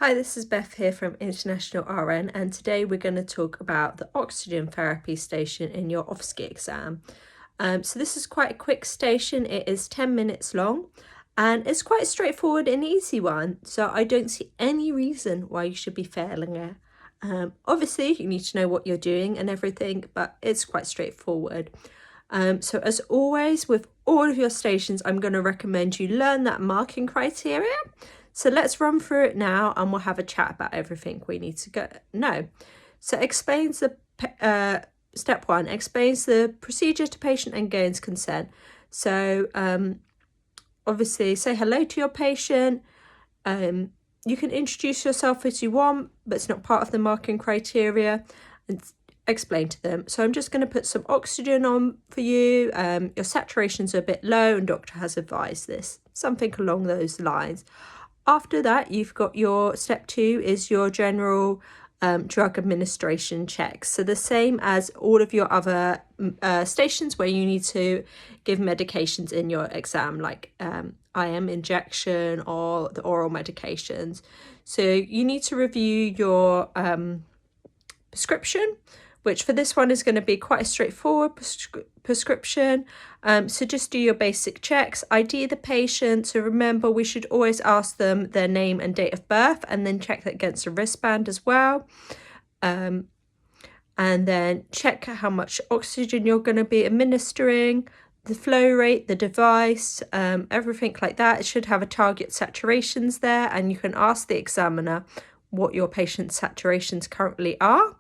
Hi, this is Beth here from International RN, and today we're going to talk about the oxygen therapy station in your OSCE exam. So this is quite a quick station. It is 10 minutes long and it's quite a straightforward and easy one. So I don't see any reason why you should be failing it. Obviously, you need to know what you're doing and everything, but it's quite straightforward. So as always, with all of your stations, I'm going to recommend you learn that marking criteria. So let's run through it now and we'll have a chat about everything we need to know. So explains the step one, explains the procedure to patient and gains consent. So obviously say hello to your patient. You can introduce yourself as you want, but it's not part of the marking criteria, and explain to them. So I'm just going to put some oxygen on for you. Your saturation's are a bit low and doctor has advised this, something along those lines. After that, you've got your step two is your general drug administration checks. So the same as all of your other stations where you need to give medications in your exam, like IM injection or the oral medications. So you need to review your prescription, which for this one is going to be quite a straightforward prescription. So just do your basic checks, ID the patient. So remember, we should always ask them their name and date of birth and then check that against a wristband as well. And then check how much oxygen you're going to be administering, the flow rate, the device, everything like that. It should have a target saturations there, and you can ask the examiner what your patient's saturations currently are.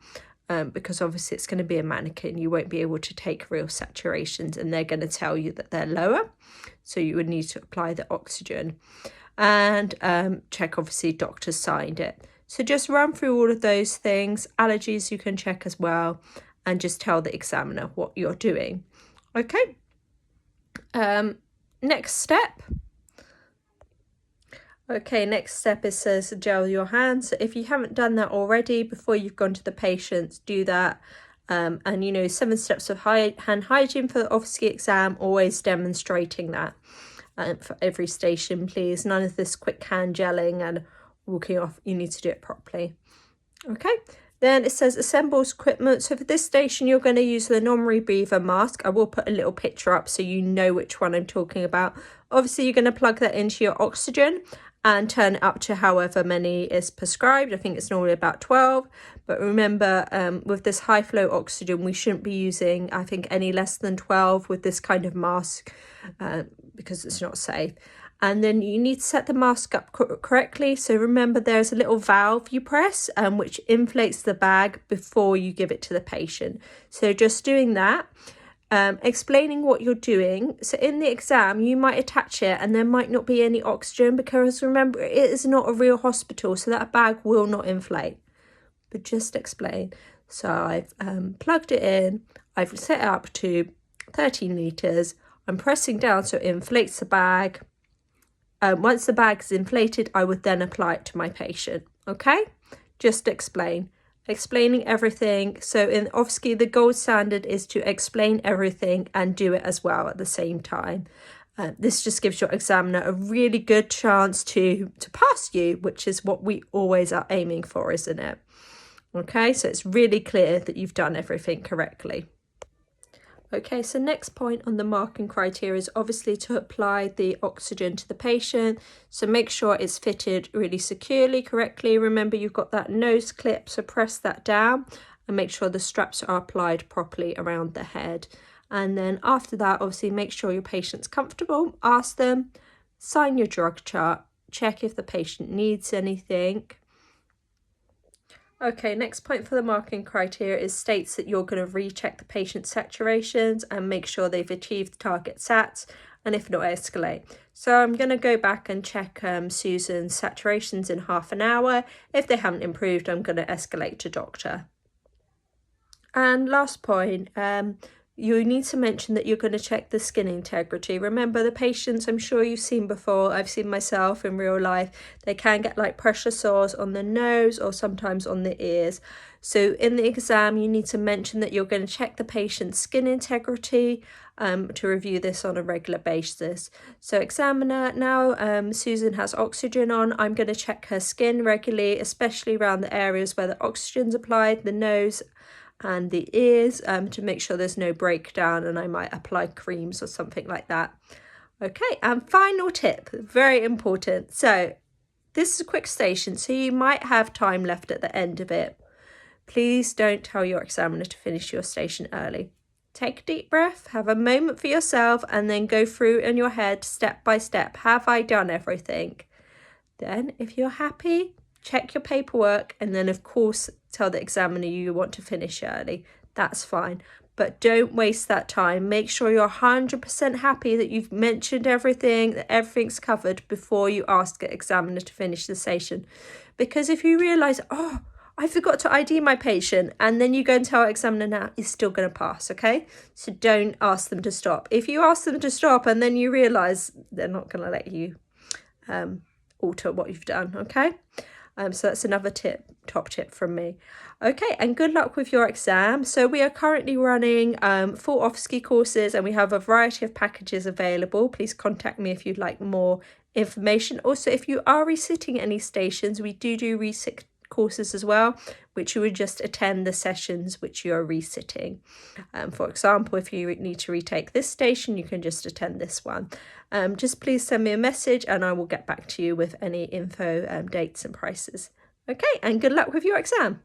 Because obviously it's going to be a mannequin, you won't be able to take real saturations and they're going to tell you that they're lower. So you would need to apply the oxygen and check, obviously, doctor signed it. So just run through all of those things. Allergies you can check as well, and just tell the examiner what you're doing. Okay. Next step. Okay, next step is says gel your hands. So if you haven't done that already before you've gone to the patients, do that. And 7 steps of hand hygiene for the OSCE exam, always demonstrating that for every station, please. None of this quick hand gelling and walking off. You need to do it properly. Okay. Then it says assembles equipment. So for this station, you're going to use the non-rebreather mask. I will put a little picture up so you know which one I'm talking about. Obviously, you're going to plug that into your oxygen and turn it up to however many is prescribed. I think it's normally about 12. But remember, with this high flow oxygen, we shouldn't be using, I think, any less than 12 with this kind of mask because it's not safe. And then you need to set the mask up correctly. So remember, there's a little valve you press which inflates the bag before you give it to the patient. So just doing that. Explaining what you're doing. So in the exam, you might attach it and there might not be any oxygen because remember, it is not a real hospital, so that bag will not inflate. But just explain. So I've plugged it in, I've set it up to 13 litres, I'm pressing down so it inflates the bag. Once the bag is inflated, I would then apply it to my patient. Okay, just explaining everything. So in OSCE, the gold standard is to explain everything and do it as well at the same time. This just gives your examiner a really good chance to pass you, which is what we always are aiming for, isn't it? Okay, so it's really clear that you've done everything correctly. Okay, so next point on the marking criteria is obviously to apply the oxygen to the patient. So make sure it's fitted really securely, correctly. Remember, you've got that nose clip, so press that down and make sure the straps are applied properly around the head. And then after that, obviously make sure your patient's comfortable, ask them, sign your drug chart, check if the patient needs anything. Okay, next point for the marking criteria is states that you're going to recheck the patient's saturations and make sure they've achieved the target sats, and if not, escalate. So I'm going to go back and check Susan's saturations in half an hour. If they haven't improved, I'm going to escalate to doctor. And last point, you need to mention that you're going to check the skin integrity. Remember, the patients, I'm sure you've seen before, I've seen myself in real life, they can get like pressure sores on the nose or sometimes on the ears. So in the exam, you need to mention that you're going to check the patient's skin integrity to review this on a regular basis. So examiner, now Susan has oxygen on. I'm going to check her skin regularly, especially around the areas where the oxygen's applied, the nose and the ears, to make sure there's no breakdown, and I might apply creams or something like that. Okay, and final tip, very important. So this is a quick station, so you might have time left at the end of it. Please don't tell your examiner to finish your station early. Take a deep breath, have a moment for yourself, and then go through in your head step by step. Have I done everything? Then, if you're happy, check your paperwork, and then of course tell the examiner you want to finish early. That's fine, but don't waste that time. Make sure you're 100% happy that you've mentioned everything, that everything's covered before you ask the examiner to finish the station. Because if you realise, oh, I forgot to ID my patient, and then you go and tell our examiner now, you're still going to pass, okay? So don't ask them to stop. If you ask them to stop and then you realise, they're not going to let you alter what you've done, okay? So that's another top tip from me. Okay, and good luck with your exam. So we are currently running 4 OSCE courses, and we have a variety of packages available. Please contact me if you'd like more information. Also, if you are resitting any stations, we do resit courses as well, which you would just attend the sessions which you're resitting. For example, if you need to retake this station, you can just attend this one. Just please send me a message and I will get back to you with any info, dates and prices. Okay, and good luck with your exam.